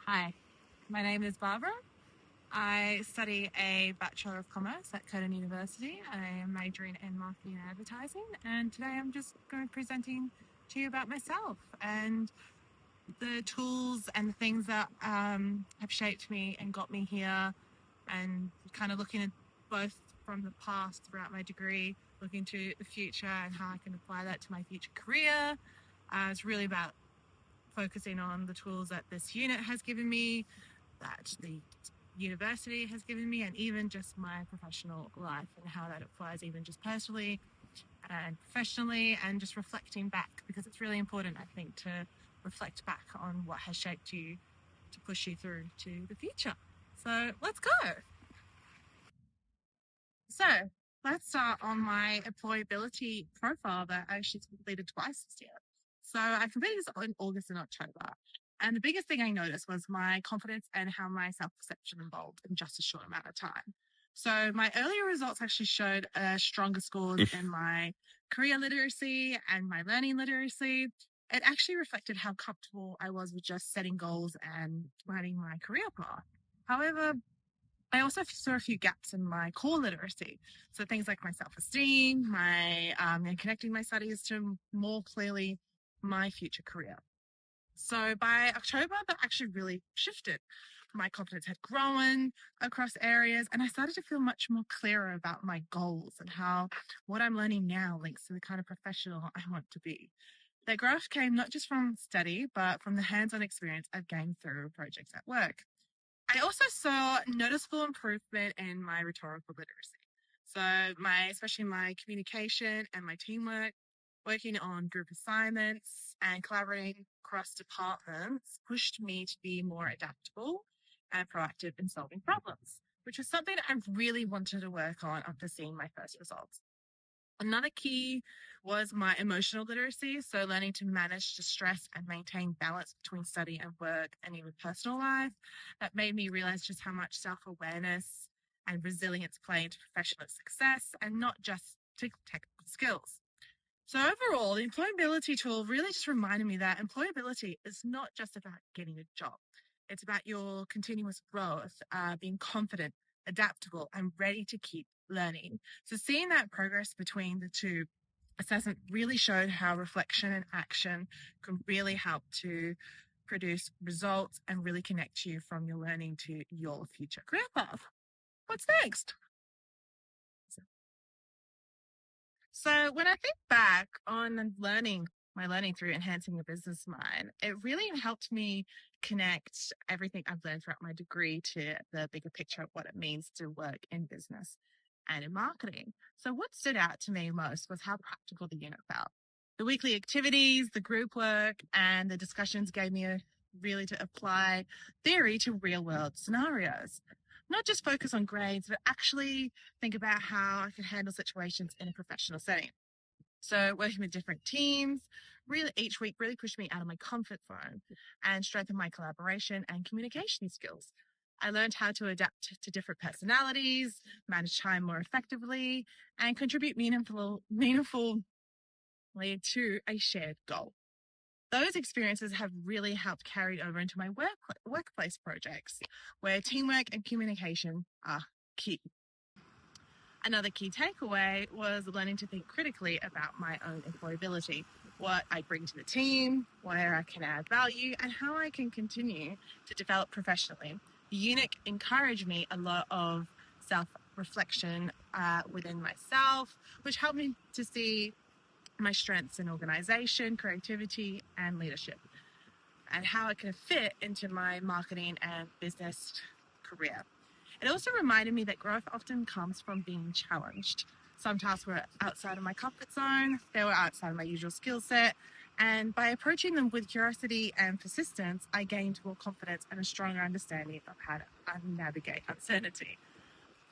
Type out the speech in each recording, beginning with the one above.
Hi, my name is Barbara. I study a Bachelor of Commerce at Curtin University. I am majoring in marketing and advertising, and today I'm just going to be presenting to you about myself and the tools and the things that have shaped me and got me here, and kind of looking at both from the past throughout my degree, looking to the future and how I can apply that to my future career. It's really about focusing on the tools that this unit has given me, that the university has given me, and even just my professional life and how that applies even just personally and professionally, and just reflecting back, because it's really important, I think, to reflect back on what has shaped you to push you through to the future. So let's go. So let's start on my employability profile that I actually completed twice this year. So I completed this in August and October. And the biggest thing I noticed was my confidence and how my self-perception evolved in just a short amount of time. So my earlier results actually showed stronger scores in my career literacy and my learning literacy. It actually reflected how comfortable I was with just setting goals and planning my career path. However, I also saw a few gaps in my core literacy. So things like my self-esteem, my and connecting my studies to more clearly my future career. So by October, that actually really shifted. My confidence had grown across areas, and I started to feel much more clearer about my goals and how what I'm learning now links to the kind of professional I want to be. That growth came not just from study, but from the hands-on experience I've gained through projects at work. I also saw noticeable improvement in my rhetorical literacy. So especially my communication and my teamwork, working on group assignments and collaborating across departments pushed me to be more adaptable and proactive in solving problems, which was something I really wanted to work on after seeing my first results. Another key was my emotional literacy, so learning to manage distress and maintain balance between study and work and even personal life. That made me realize just how much self-awareness and resilience play into professional success and not just technical skills. So overall, the employability tool really just reminded me that employability is not just about getting a job. It's about your continuous growth, being confident, adaptable, and ready to keep learning. So seeing that progress between the two assessment really showed how reflection and action can really help to produce results and really connect you from your learning to your future career path. What's next? So when I think back on my learning through enhancing the business mind, it really helped me connect everything I've learned throughout my degree to the bigger picture of what it means to work in business and in marketing. So what stood out to me most was how practical the unit felt. The weekly activities, the group work, and the discussions gave me a really to apply theory to real world scenarios. Not just focus on grades, but actually think about how I can handle situations in a professional setting. So working with different teams, really each week really pushed me out of my comfort zone and strengthened my collaboration and communication skills. I learned how to adapt to different personalities, manage time more effectively, and contribute meaningfully to a shared goal. Those experiences have really helped carry over into my workplace projects, where teamwork and communication are key. Another key takeaway was learning to think critically about my own employability, what I bring to the team, where I can add value, and how I can continue to develop professionally. The unit encouraged me a lot of self-reflection within myself, which helped me to see my strengths in organization, creativity, and leadership, and how it can fit into my marketing and business career. It also reminded me that growth often comes from being challenged. Some tasks were outside of my comfort zone, they were outside of my usual skill set, and by approaching them with curiosity and persistence, I gained more confidence and a stronger understanding of how to navigate uncertainty.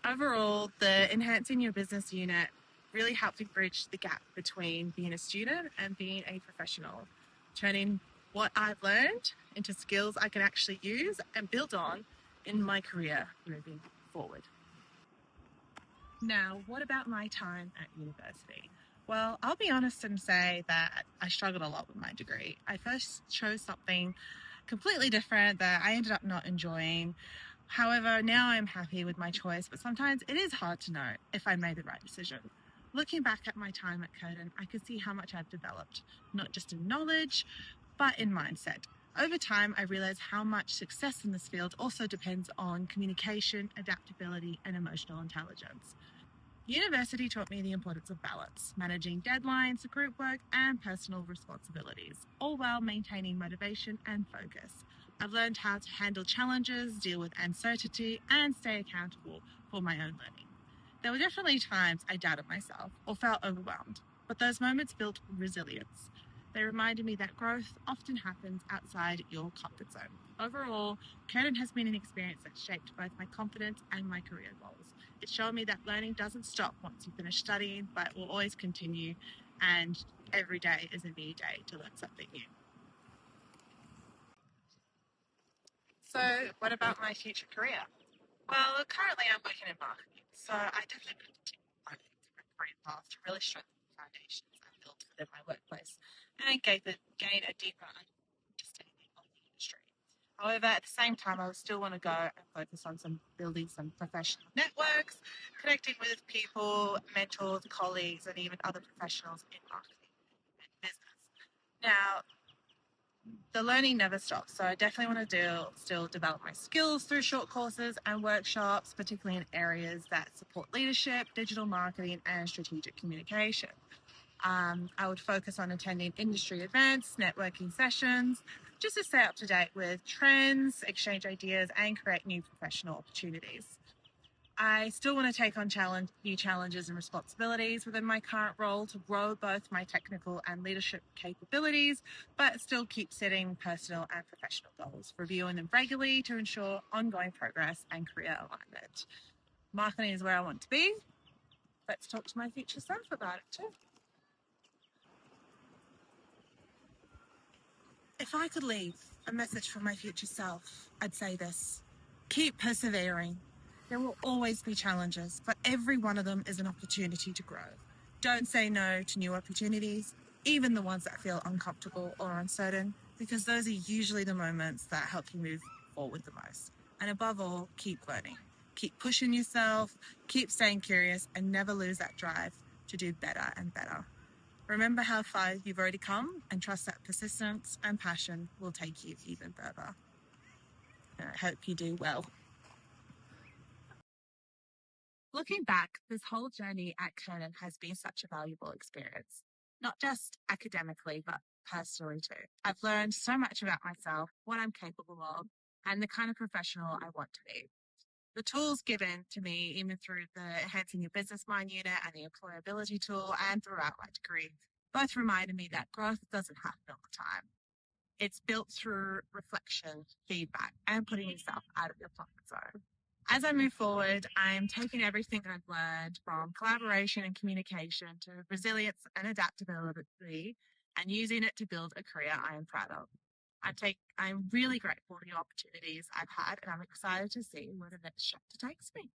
Overall, the Enhancing Your Business unit really helped me bridge the gap between being a student and being a professional, turning what I've learned into skills I can actually use and build on in my career moving forward. Now, what about my time at university? Well, I'll be honest and say that I struggled a lot with my degree. I first chose something completely different that I ended up not enjoying. However, now I'm happy with my choice, but sometimes it is hard to know if I made the right decision. Looking back at my time at Curtin, I could see how much I've developed, not just in knowledge, but in mindset. Over time, I realized how much success in this field also depends on communication, adaptability, and emotional intelligence. University taught me the importance of balance, managing deadlines, group work, and personal responsibilities, all while maintaining motivation and focus. I've learned how to handle challenges, deal with uncertainty, and stay accountable for my own learning. There were definitely times I doubted myself or felt overwhelmed, but those moments built resilience. They reminded me that growth often happens outside your comfort zone. Overall, Curtin has been an experience that shaped both my confidence and my career goals. It showed me that learning doesn't stop once you finish studying, but will always continue, and every day is a new day to learn something new. So, what about my future career? Well, currently I'm working in marketing, so I definitely want to continue learning through my career path to really strengthen the foundations I've built within my workplace and gain a deeper understanding of the industry. However, at the same time, I would still want to go and focus on building some professional networks, connecting with people, mentors, colleagues, and even other professionals in marketing and business. Now, the learning never stops. So I definitely want to still develop my skills through short courses and workshops, particularly in areas that support leadership, digital marketing, and strategic communication. I would focus on attending industry events, networking sessions, just to stay up to date with trends, exchange ideas, and create new professional opportunities. I still want to take on new challenges and responsibilities within my current role to grow both my technical and leadership capabilities, but still keep setting personal and professional goals, reviewing them regularly to ensure ongoing progress and career alignment. Marketing is where I want to be. Let's talk to my future self about it too. If I could leave a message for my future self, I'd say this: keep persevering. There will always be challenges, but every one of them is an opportunity to grow. Don't say no to new opportunities, even the ones that feel uncomfortable or uncertain, because those are usually the moments that help you move forward the most. And above all, keep learning. Keep pushing yourself, keep staying curious, and never lose that drive to do better and better. Remember how far you've already come and trust that persistence and passion will take you even further. And I hope you do well. Looking back, this whole journey at Kernan has been such a valuable experience, not just academically, but personally too. I've learned so much about myself, what I'm capable of, and the kind of professional I want to be. The tools given to me, even through the Enhancing Your Business Mind unit and the Employability tool, and throughout my degree, both reminded me that growth doesn't happen all the time. It's built through reflection, feedback, and putting yourself out of your comfort zone. As I move forward, I'm taking everything I've learned from collaboration and communication to resilience and adaptability and using it to build a career I am proud of. I'm really grateful for the opportunities I've had, and I'm excited to see where the next chapter takes me.